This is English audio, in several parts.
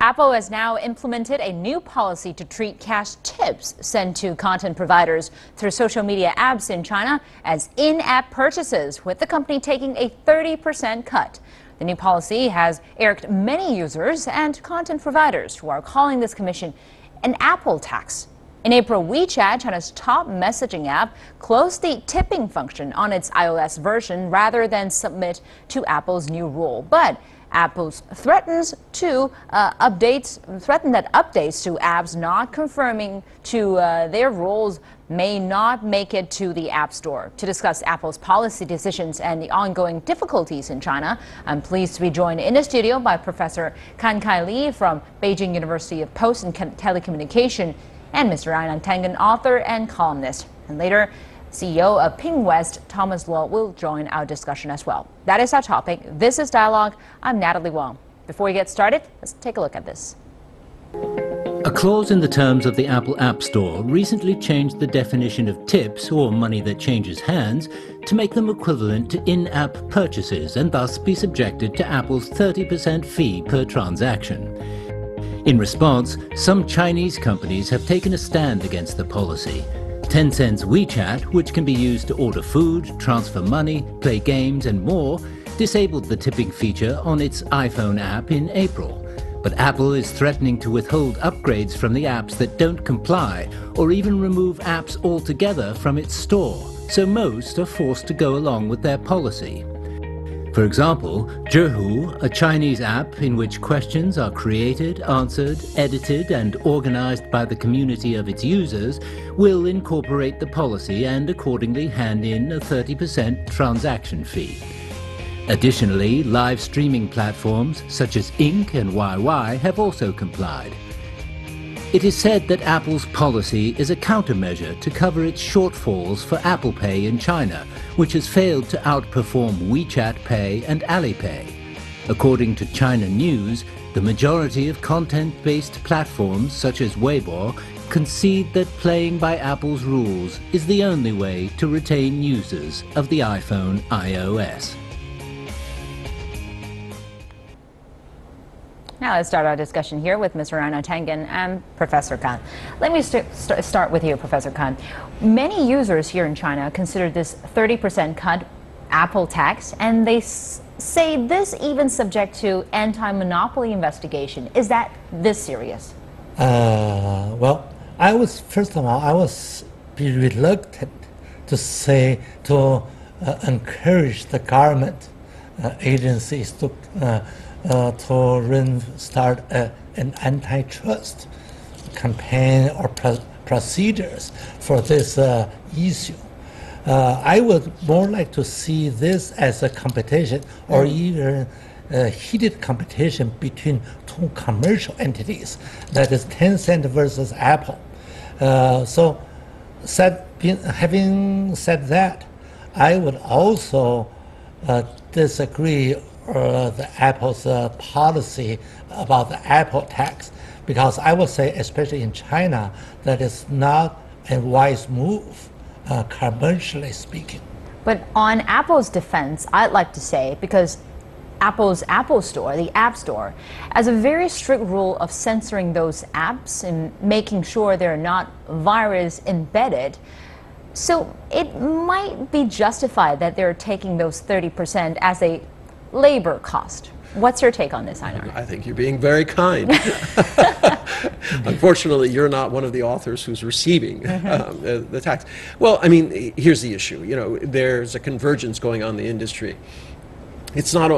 Apple has now implemented a new policy to treat cash tips sent to content providers through social media apps in China as in-app purchases, with the company taking a 30% cut. The new policy has irked many users and content providers who are calling this commission an Apple tax. In April, WeChat, China's top messaging app, closed the tipping function on its iOS version rather than submit to Apple's new rule. But Apple threatens that updates to apps not conforming to their rules may not make it to the App Store. To discuss Apple's policy decisions and the ongoing difficulties in China, I'm pleased to be joined in the studio by Professor Kan Kai Li from Beijing University of Post and Telecommunication, and Mr. Ryan Tangen, author and columnist. And later, CEO of Ping West, Thomas Luo, will join our discussion as well. That is our topic. This is Dialogue. I'm Natalie Wong. Before we get started, let's take a look at this. A clause in the terms of the Apple App Store recently changed the definition of tips, or money that changes hands, to make them equivalent to in-app purchases and thus be subjected to Apple's 30% fee per transaction. In response, some Chinese companies have taken a stand against the policy. Tencent's WeChat, which can be used to order food, transfer money, play games and more, disabled the tipping feature on its iPhone app in April. But Apple is threatening to withhold upgrades from the apps that don't comply, or even remove apps altogether from its store, so most are forced to go along with their policy. For example, Zhihu, a Chinese app in which questions are created, answered, edited and organized by the community of its users, will incorporate the policy and accordingly hand in a 30% transaction fee. Additionally, live streaming platforms such as Ink and YY have also complied. It is said that Apple's policy is a countermeasure to cover its shortfalls for Apple Pay in China, which has failed to outperform WeChat Pay and Alipay. According to China News, the majority of content-based platforms such as Weibo concede that playing by Apple's rules is the only way to retain users of the iPhone iOS. Now let's start our discussion here with Mr. Ryan Tangen and Professor Kan. Let me start with you, Professor Kan. Many users here in China consider this 30% cut Apple tax, and they say this even subject to anti-monopoly investigation. Is that this serious? Well, first of all, I was be reluctant to encourage the government agencies to start an antitrust campaign or procedures for this issue. I would more like to see this as a competition or even a heated competition between two commercial entities, that is Tencent versus Apple. Having said that, I would also disagree the Apple's policy about the Apple tax, because I would say, especially in China, that is not a wise move, commercially speaking. But on Apple's defense, I'd like to say, because Apple's Apple Store, the App Store, has a very strict rule of censoring those apps and making sure they're not virus embedded. So it might be justified that they're taking those 30% as a labor cost. What's your take on this, Einar? I think you're being very kind. Unfortunately, you're not one of the authors who's receiving the tax. Well, I mean, here's the issue. You know, there's a convergence going on in the industry. It's not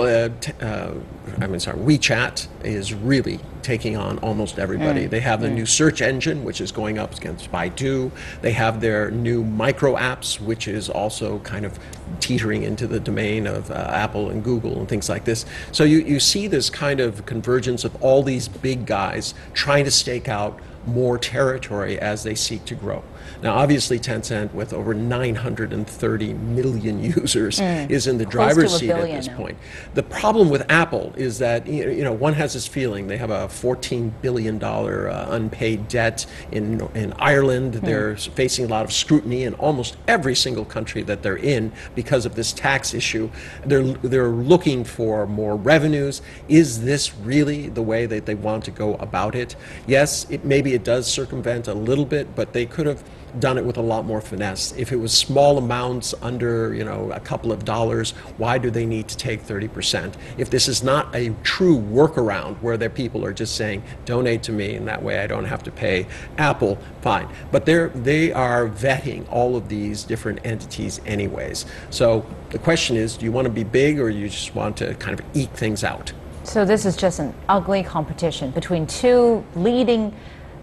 WeChat is really taking on almost everybody. They have the new search engine, which is going up against Baidu. They have their new micro apps, which is also kind of teetering into the domain of Apple and Google and things like this. So you see this kind of convergence of all these big guys trying to stake out more territory as they seek to grow. Now, obviously, Tencent, with over 930 million users, is in the driver's seat at this point. The problem with Apple is that one has this feeling they have a $14 billion unpaid debt in Ireland. They're facing a lot of scrutiny in almost every single country that they're in because of this tax issue. They're looking for more revenues. Is this really the way that they want to go about it? Yes, maybe it does circumvent a little bit, but they could have done it with a lot more finesse. If it was small amounts under, a couple of dollars, why do they need to take 30%? If this is not a true workaround where their people are just saying, donate to me, and that way I don't have to pay Apple, fine. But they are vetting all of these different entities anyways. So the question is, do you want to be big or you just want to kind of eke things out? So this is just an ugly competition between two leading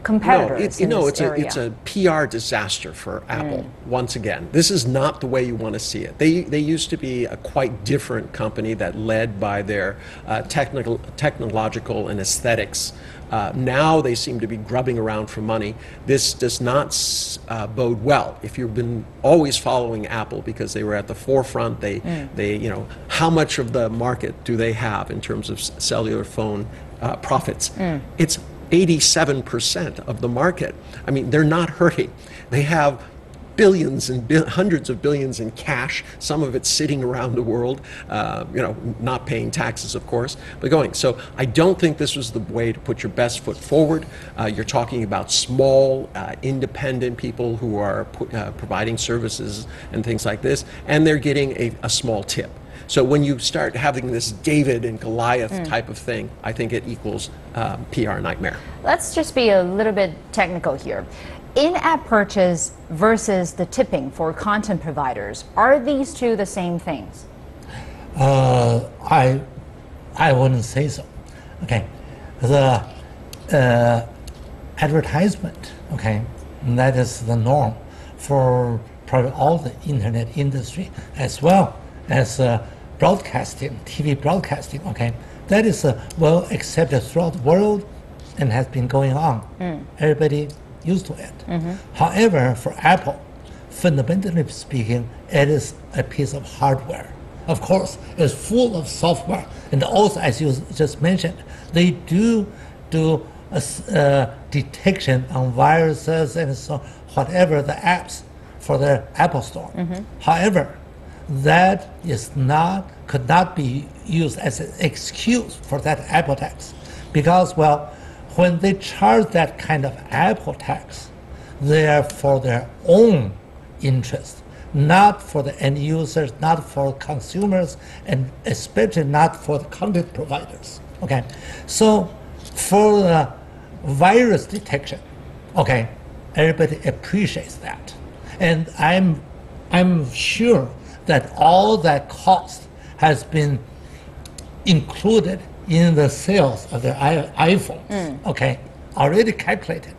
competitors. No, it's a PR disaster for Apple. Once again, this is not the way you want to see it. They used to be a quite different company that led by their technological and aesthetics. Now they seem to be grubbing around for money. This does not bode well. If you've been always following Apple because they were at the forefront, how much of the market do they have in terms of cellular phone profits? It's 87% of the market. I mean, they're not hurting. They have billions and hundreds of billions in cash, some of it sitting around the world, not paying taxes, of course, but going. So I don't think this was the way to put your best foot forward. You're talking about small, independent people who are providing services and things like this, and they're getting a small tip. So when you start having this David and Goliath type of thing, I think it equals PR nightmare. Let's just be a little bit technical here. In-app purchase versus the tipping for content providers, are these two the same things? I wouldn't say so. Okay, the advertisement, okay, that is the norm for probably all the internet industry as well as broadcasting, TV broadcasting, okay? That is well accepted throughout the world and has been going on. Everybody used to it. However, for Apple, fundamentally speaking, it is a piece of hardware. Of course, it's full of software. And also, as you just mentioned, they do detection on viruses and so whatever the apps for their Apple Store. However, that could not be used as an excuse for that Apple tax, because, well, when they charge that kind of Apple tax, they are for their own interest, not for the end users, not for consumers, and especially not for the content providers. Okay, so for the virus detection, okay, everybody appreciates that, and I'm sure that all that cost has been included in the sales of their iPhones, okay, already calculated.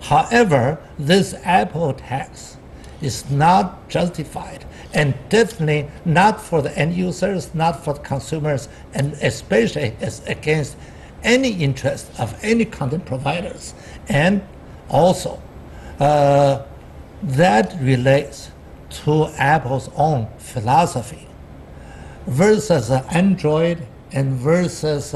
However, this Apple tax is not justified and definitely not for the end users, not for the consumers, and especially is against any interest of any content providers. And also, that relates to Apple's own philosophy versus Android and versus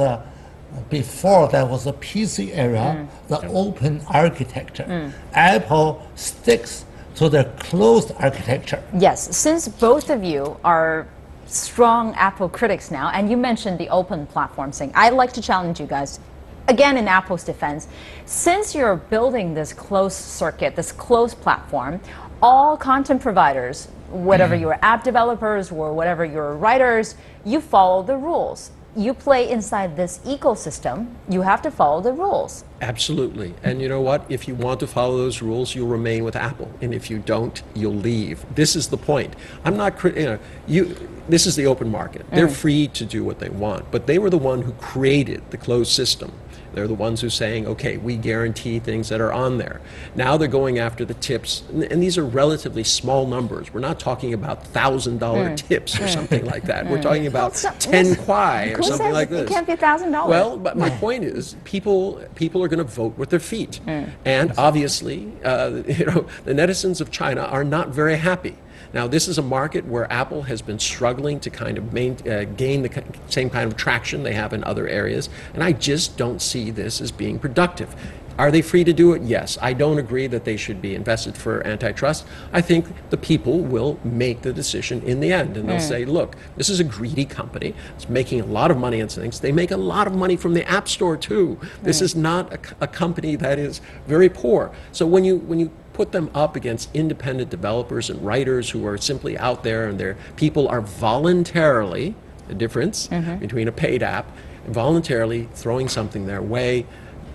before that was a PC era, the open architecture. Apple sticks to the closed architecture. Yes, since both of you are strong Apple critics now, and you mentioned the open platform thing, I'd like to challenge you guys. Again, in Apple's defense, since you're building this closed circuit, this closed platform, all content providers, whatever you're app developers or whatever you're writers, you follow the rules. You play inside this ecosystem, you have to follow the rules. Absolutely. And you know what? If you want to follow those rules, you'll remain with Apple. And if you don't, you'll leave. This is the point. I'm not, this is the open market. They're free to do what they want. But they were the one who created the closed system. They're the ones who are saying, okay, we guarantee things that are on there. Now they're going after the tips, and these are relatively small numbers. We're not talking about $1,000 tips or something like that. We're talking about 10 kwai or something like this. It can't be $1,000. Well, but my point is, people are going to vote with their feet, and obviously, the netizens of China are not very happy. Now, this is a market where Apple has been struggling to kind of gain the same kind of traction they have in other areas, and I just don't see this as being productive. Are they free to do it? Yes. I don't agree that they should be invested for antitrust. I think the people will make the decision in the end, and they'll say, look, this is a greedy company. It's making a lot of money on things. They make a lot of money from the App Store, too. This is not a company that is very poor. So when you put them up against independent developers and writers who are simply out there and their people are voluntarily, the difference between a paid app, and voluntarily throwing something their way,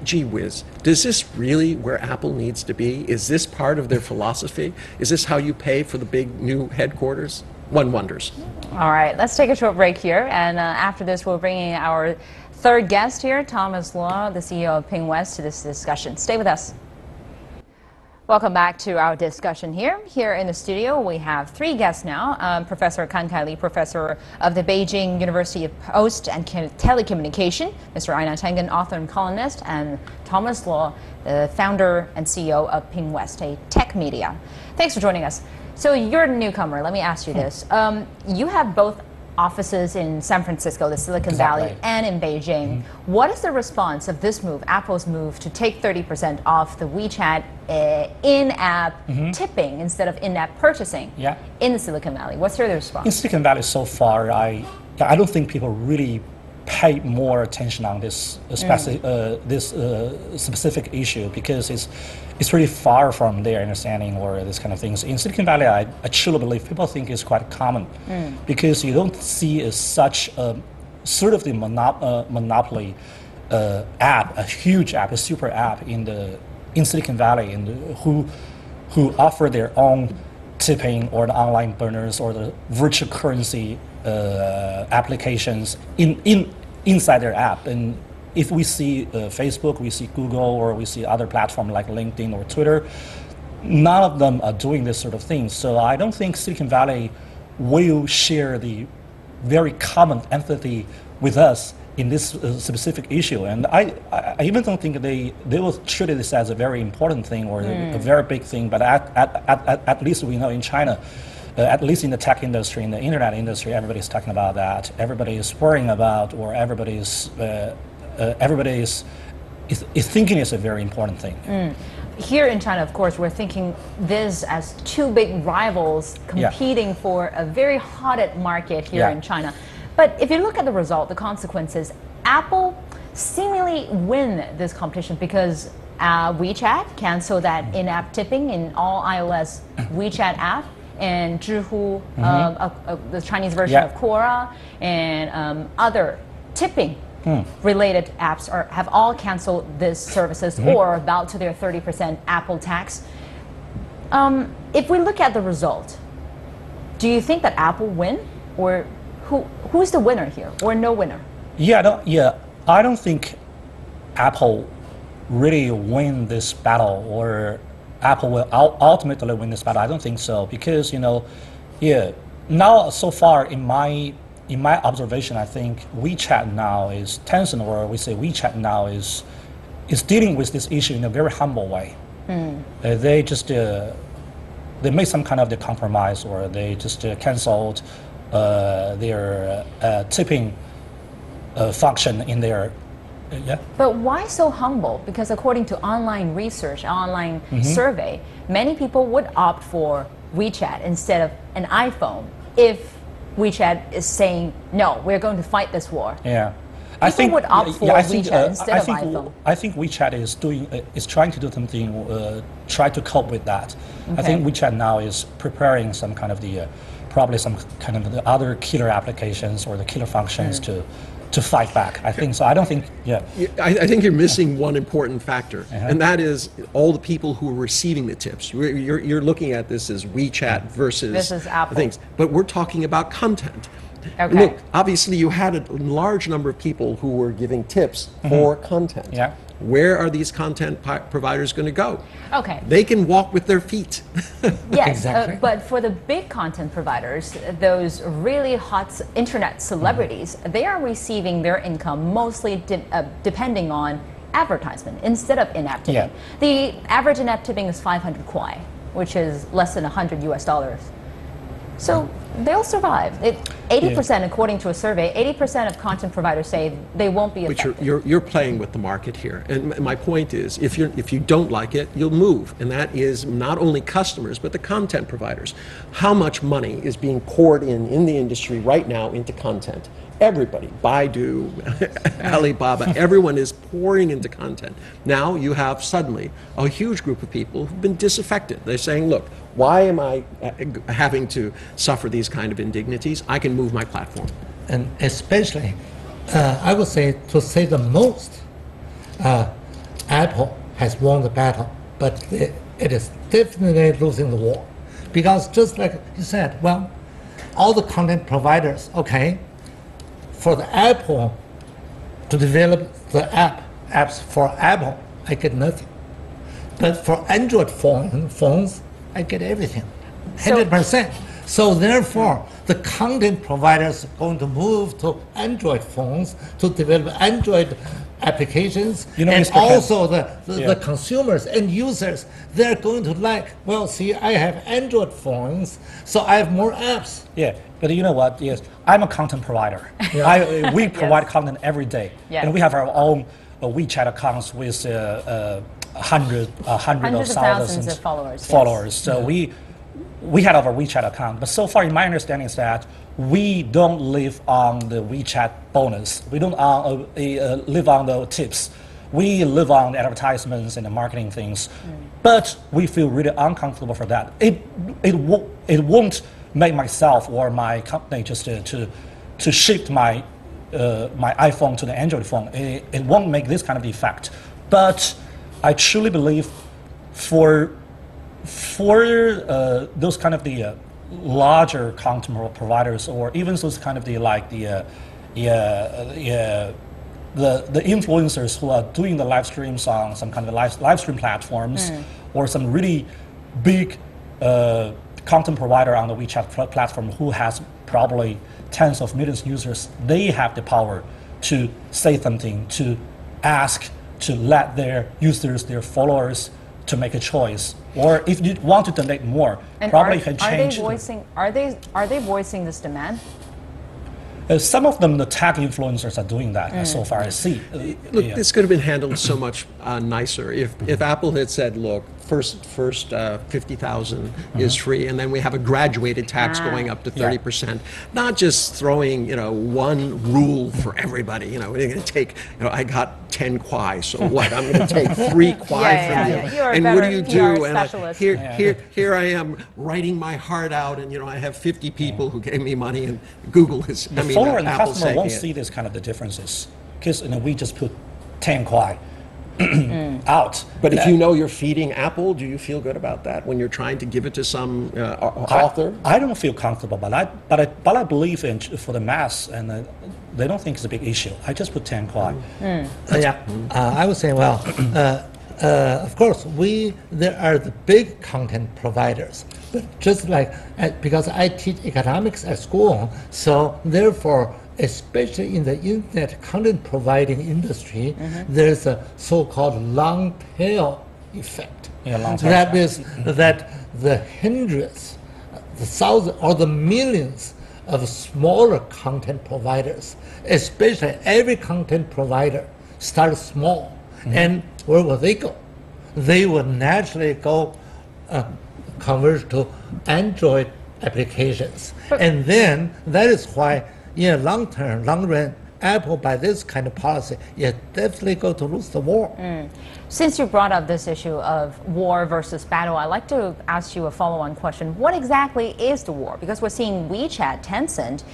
gee whiz, is this really where Apple needs to be? Is this part of their philosophy? Is this how you pay for the big new headquarters? One wonders. All right, let's take a short break here, and after this we'll bring in our third guest here, Thomas Law, the CEO of Ping West, to this discussion. Stay with us. Welcome back to our discussion here. Here in the studio, we have three guests now. Professor Kan Kai-li, professor of the Beijing University of Post and Telecommunication, Mr. Ainan Tengen, author and columnist, and Thomas Law, the founder and CEO of Ping West, a tech media. Thanks for joining us. So you're a newcomer. Let me ask you this. You have both offices in San Francisco, the Silicon Valley, and in Beijing. What is the response of this move, Apple's move, to take 30% off the WeChat in-app tipping instead of in-app purchasing in the Silicon Valley? What's your response? In Silicon Valley so far, I don't think people really pay more attention on this specific issue because it's really far from their understanding or this kind of things. In Silicon Valley, I truly believe people think it's quite common because you don't see such a sort of the monopoly app, a huge app, a super app in Silicon Valley, and who offer their own tipping or the online burners or the virtual currency applications inside their app. And if we see Facebook, we see Google, or we see other platforms like LinkedIn or Twitter, none of them are doing this sort of thing. So I don't think Silicon Valley will share the very common empathy with us in this specific issue. And I even don't think they will treat this as a very important thing or a very big thing, but at least we know in China, at least in the tech industry, in the internet industry, everybody's talking about that. Everybody is worrying about, or everybody is thinking it's a very important thing. Here in China, of course, we're thinking this as two big rivals competing for a very hotted market here in China. But if you look at the result, the consequences, Apple seemingly win this competition because WeChat canceled that in-app tipping in all iOS WeChat app, and Zhihu, the Chinese version of Quora, and other tipping related apps have all canceled these services or bowed to their 30% Apple tax. If we look at the result, do you think that Apple win, or who's the winner here, or no winner? I don't think Apple really win this battle, or Apple will ultimately win this battle. I don't think so, because now so far in my observation, I think WeChat now is Tencent, or we say WeChat now is dealing with this issue in a very humble way. They just they made some kind of the compromise, or they just canceled their tipping function in their But why so humble? Because according to online research, online survey, many people would opt for WeChat instead of an iPhone if WeChat is saying, no, we're going to fight this war. I think would opt for WeChat instead of iPhone. I think WeChat is trying to do something, try to cope with that. I think WeChat now is preparing some kind of probably some kind of the other killer applications or the killer functions to fight back. I think so. I don't think. I think you're missing one important factor, and that is all the people who are receiving the tips. You're looking at this as WeChat versus Apple things, but we're talking about content. Okay. Look, obviously you had a large number of people who were giving tips for content. Yeah. Where are these content providers going to go? Okay. They can walk with their feet. Yes, Exactly. but for the big content providers, those really hot internet celebrities, they are receiving their income mostly depending on advertisement instead of in-app tipping. Yeah. The average in-app tipping is 500 kwai, which is less than $100. So they'll survive. 80%, according to a survey, 80% of content providers say they won't be affected. But you're playing with the market here, and my point is, if you don't like it, you'll move, and that is not only customers but the content providers. How much money is being poured in the industry right now into content? Everybody, Baidu, Alibaba, everyone is pouring into content. Now you have suddenly a huge group of people who've been disaffected. They're saying, look, why am I having to suffer these kind of indignities? I can move my platform. And especially, I would say, to say the most, Apple has won the battle, but it is definitely losing the war. Because just like you said, well, all the content providers, okay, for the Apple to develop the apps for Apple, I get nothing. But for Android phones, I get everything, 100%. So therefore, the content providers are going to move to Android phones to develop Android applications, You know, and Mr. Ken, also the consumers and users, they're going to like, well, see, I have Android phones, so I have more apps. Yeah, but you know what? Yes, I'm a content provider. We provide content every day, Yes. and we have our own WeChat accounts with hundreds of thousands of followers, yes. Followers. So we had our WeChat account, but so far, in my understanding, is that we don't live on the WeChat bonus. We don't live on the tips. We live on the advertisements and the marketing things, but we feel really uncomfortable for that. It won't make myself or my company just to shift my my iPhone to the Android phone. It won't make this kind of effect. But I truly believe for those kind of the larger content providers, or even those kind of the the influencers who are doing the live streams on some kind of live stream platforms, or some really big content provider on the WeChat platform who has probably tens of millions of users, they have the power to say something, to ask, to let their users, their followers, to make a choice. Or if you want to donate more, And probably can change. Are they voicing this demand? Some of them, the tech influencers are doing that, so far I see. Look, Yeah. this could have been handled so much nicer if Apple had said, look, first 50,000 is free, and then we have a graduated tax going up to 30%. Not just throwing, one rule for everybody. We're going to take, I got 10 kwai, so what? I'm going to take 3 kwai from you. You're a And better what do you PR do? And specialist. here I am writing my heart out, and I have 50 people who gave me money, and Google is. The follower and the Apple's customer won't taking it. see this kind of the differences, because we just put 10 kwai out. But if you know you're feeding Apple, do you feel good about that when you're trying to give it to some author? I don't feel comfortable, but I believe in for the mass, and they don't think it's a big issue. I just put 10 kwai. I would say, well, of course, there are the big content providers, but just like, because I teach economics at school, so therefore, especially in the internet content providing industry, there's a so-called long tail effect. Yeah, long tail That effect. is that the hundreds, the thousands, or the millions of smaller content providers, especially every content provider starts small. And where will they go? They will naturally go convert to Android applications. And then that is why, in long run, Apple, by this kind of policy, is definitely going to lose the war. Since you brought up this issue of war versus battle, I'd like to ask you a follow-on question. What exactly is the war? Because we're seeing WeChat, Tencent,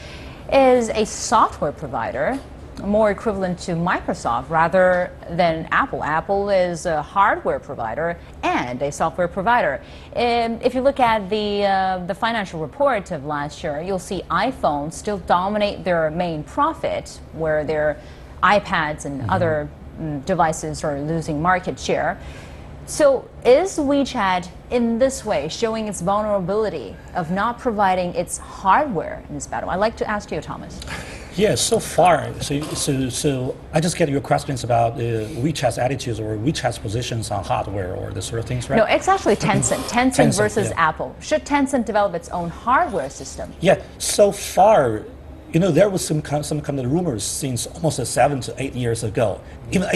is a software provider more equivalent to Microsoft rather than Apple. Apple is a hardware provider and a software provider. If you look at the financial report of last year, you'll see iPhones still dominate their main profit, where their iPads and other devices are losing market share. So is WeChat in this way showing its vulnerability of not providing its hardware in this battle? I'd like to ask you, Thomas. Yeah, so far, so I just get your questions about WeChat's attitudes or WeChat's positions on hardware or this sort of things, right? No, it's actually Tencent. Tencent versus yeah. Apple. Should Tencent develop its own hardware system? Yeah, so far, there was some kind of rumors since almost 7 to 8 years ago. Even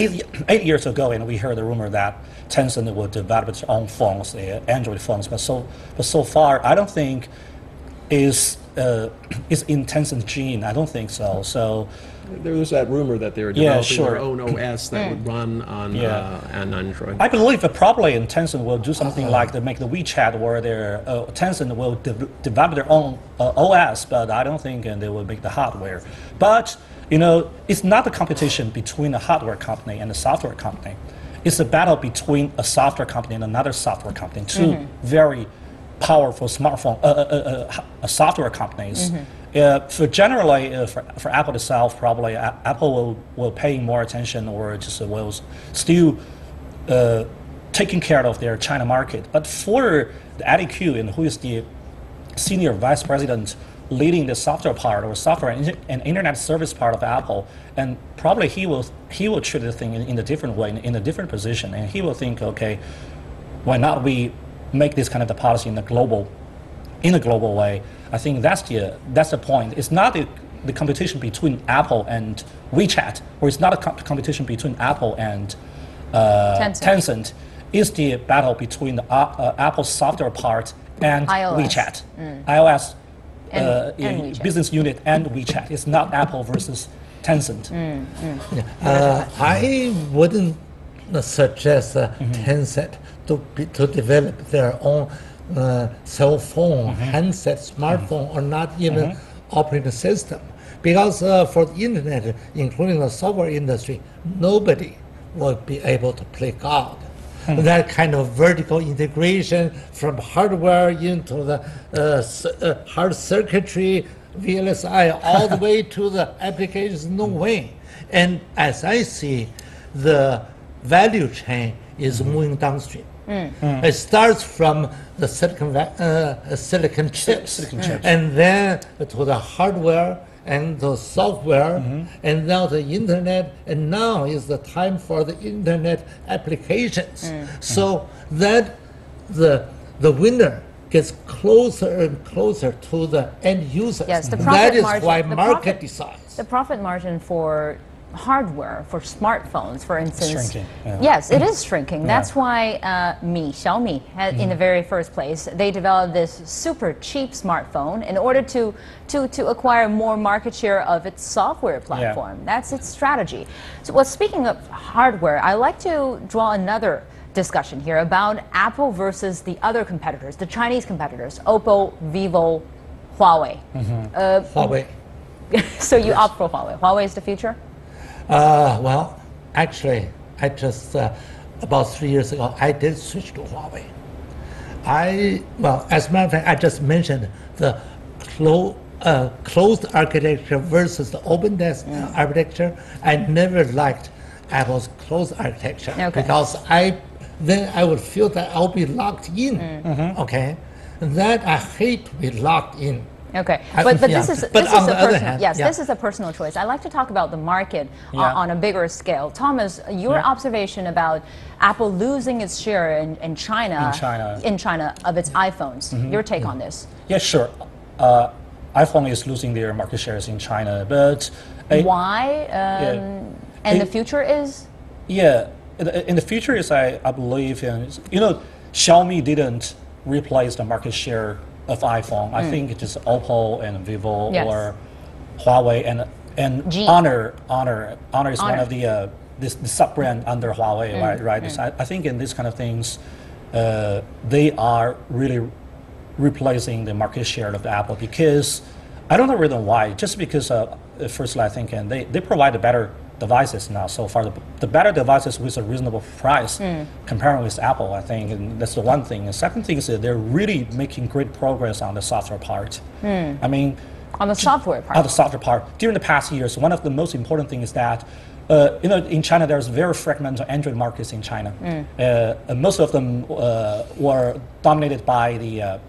8 years ago, and we heard the rumor that Tencent would develop its own phones, Android phones. But so far, I don't think is in Tencent's gene. I don't think so. So There was that rumor that they were developing their own OS that would run on Android. I believe that probably Tencent will do something like to make the WeChat where Tencent will develop their own OS, but I don't think they will make the hardware. But it's not a competition between a hardware company and a software company. It's a battle between a software company and another software company, two very powerful smartphone software companies. For generally, for Apple itself, probably Apple will pay more attention or just will still taking care of their China market. But for the Eddie Q, who is the senior vice president leading the software part or software and internet service part of Apple, and probably he will treat the thing in a different way, in a different position, and he will think, okay, why not we make this kind of the policy in a global way. I think that's the point. It's not the competition between Apple and WeChat, or it's not a competition between Apple and Tencent. It's the battle between the Apple's software part and iOS. WeChat, iOS and WeChat. business unit and WeChat. It's not Apple versus Tencent. I wouldn't suggest Tencent to develop their own cell phone, handset, smartphone, or not even operating system. Because for the internet, including the software industry, nobody will be able to play God. That kind of vertical integration from hardware into the hard circuitry, VLSI, all the way to the applications, no way. And as I see, the value chain is moving downstream. It starts from the silicon chips, and then to the hardware and the software, and now the internet, and now is the time for the internet applications. So that the winner gets closer and closer to the end users. Yes, the that profit is margin, why market decides. The profit margin for hardware, for smartphones, for instance. Shrinking, yeah. Yes, it is shrinking. That's why Xiaomi, in the very first place, they developed this super cheap smartphone in order to acquire more market share of its software platform. That's its strategy. So, well, speaking of hardware, I'd like to draw another discussion here about Apple versus the other competitors, the Chinese competitors, Oppo, Vivo, Huawei. Huawei. So you opt for Huawei. Huawei is the future? Well, actually, I just, about 3 years ago, I did switch to Huawei. As a matter of fact, I just mentioned the closed architecture versus the open architecture. I never liked Apple's closed architecture because then I would feel that I'll be locked in, okay? That I hate to be locked in. Okay, but this is a personal, yes, this is a personal choice. I'd like to talk about the market on a bigger scale. Thomas, your observation about Apple losing its share in China of its iPhones. Your take on this? Yeah, sure. iPhone is losing their market shares in China, but why? And the future is? Yeah, in the future is I believe Xiaomi didn't replace the market share of iPhone. I think it's just Oppo and Vivo or Huawei and Honor is one of the sub brand under Huawei, right? So I think in these kind of things, they are really replacing the market share of Apple because I don't know the reason why. Just because firstly, I think, and they provide the better devices now so far. The better devices with a reasonable price comparing with Apple, I think, and that's the one thing. The second thing is that they're really making great progress on the software part. I mean, on the software part. On the software part. During the past years, one of the most important things is that in China, there's very fragmented Android markets in China. And most of them were dominated by the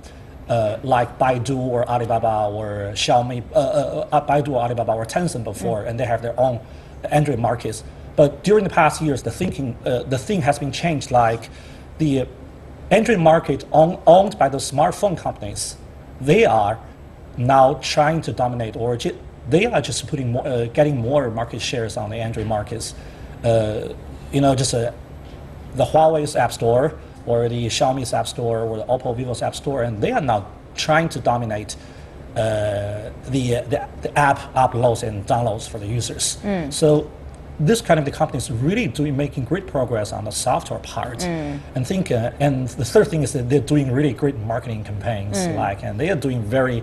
like Baidu or Alibaba or Xiaomi, Baidu or Alibaba or Tencent before, and they have their own Android markets. But during the past years, the thing has been changed. Like the Android market owned by the smartphone companies, they are now trying to dominate, or they are just putting more, getting more market shares on the Android markets. Just the Huawei's App Store or the Xiaomi's App Store or the Oppo, Vivo's App Store, and they are now trying to dominate the app uploads and downloads for the users. So this kind of the company is really making great progress on the software part. And the third thing is that they're doing really great marketing campaigns, and they are doing very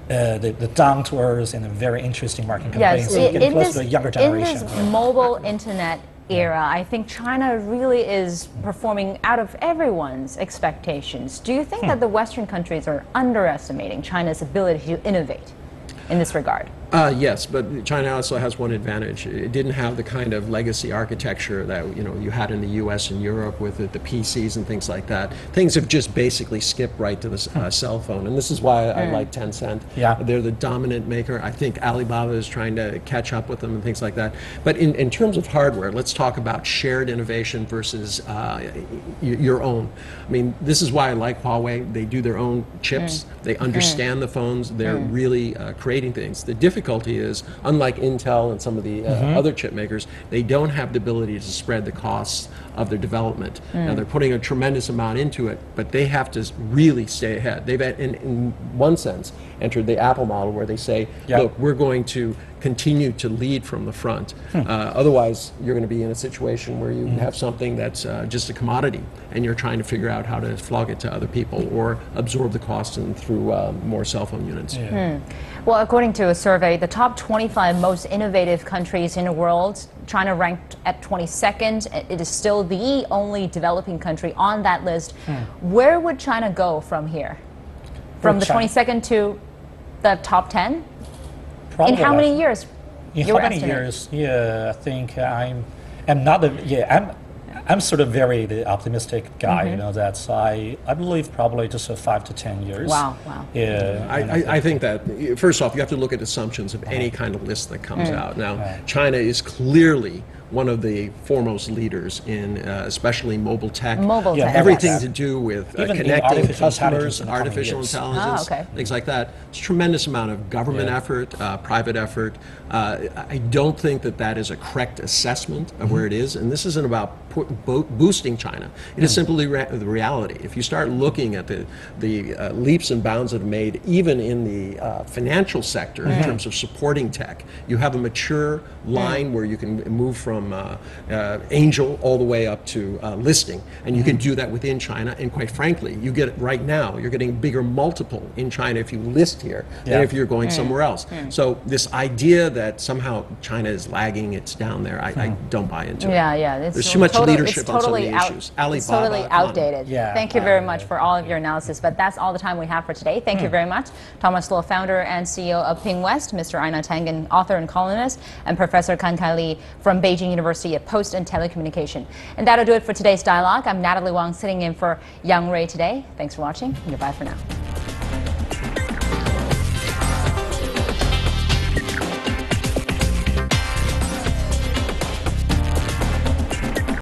the down to earth and very interesting marketing campaigns. Yes, Getting close to the younger generation. In this mobile internet era, I think China really is performing out of everyone's expectations. Do you think that the Western countries are underestimating China's ability to innovate in this regard? Yes, but China also has one advantage. It didn't have the kind of legacy architecture that you had in the U.S. and Europe with the PCs and things like that. Things have just basically skipped right to the cell phone, and this is why I like Tencent. They're the dominant maker. I think Alibaba is trying to catch up with them and things like that. But in terms of hardware, let's talk about shared innovation versus your own. I mean, this is why I like Huawei. They do their own chips. They understand the phones. They're really creating things. The difficulty is, unlike Intel and some of the other chip makers, they don't have the ability to spread the costs of their development. Now they're putting a tremendous amount into it, but they have to really stay ahead. They've, in one sense, entered the Apple model where they say, look, we're going to continue to lead from the front. Otherwise, you're going to be in a situation where you have something that's just a commodity, and you're trying to figure out how to flog it to other people or absorb the cost through more cell phone units. Well, according to a survey, the top 25 most innovative countries in the world, China ranked at 22nd. It is still the only developing country on that list. Where would China go from here? From the 22nd to the top 10? Probably in how many years? In how many years? Yeah, I think I'm not I'm sort of very optimistic guy. That's I believe probably just 5 to 10 years. Wow. Yeah, I think that first off, you have to look at assumptions of any kind of list that comes out. Now, China is clearly one of the foremost leaders in especially mobile tech. Everything to do with connecting customers, artificial intelligence, things like that. It's a tremendous amount of government effort, private effort. I don't think that is a correct assessment of where it is, and this isn't about boosting China. It is simply the reality. If you start looking at the leaps and bounds that are made, even in the financial sector in terms of supporting tech, you have a mature line where you can move from angel all the way up to listing, and you can do that within China. And quite frankly, you get right now, you're getting a bigger multiple in China if you list here than if you're going somewhere else. So this idea that somehow China is lagging, it's down there, I don't buy into it. There's too much leadership on some of the issues. Alibaba, it's totally outdated. Thank you very much for all of your analysis, but that's all the time we have for today. Thank you very much. Thomas Luo, founder and CEO of Ping West, Mr. Aina Tangen, author and columnist, and Professor Kan Kai Li from Beijing University of Post and Telecommunication. And that'll do it for today's dialogue. I'm Natalie Wang, sitting in for Yang Rui today. Thanks for watching, and goodbye for now.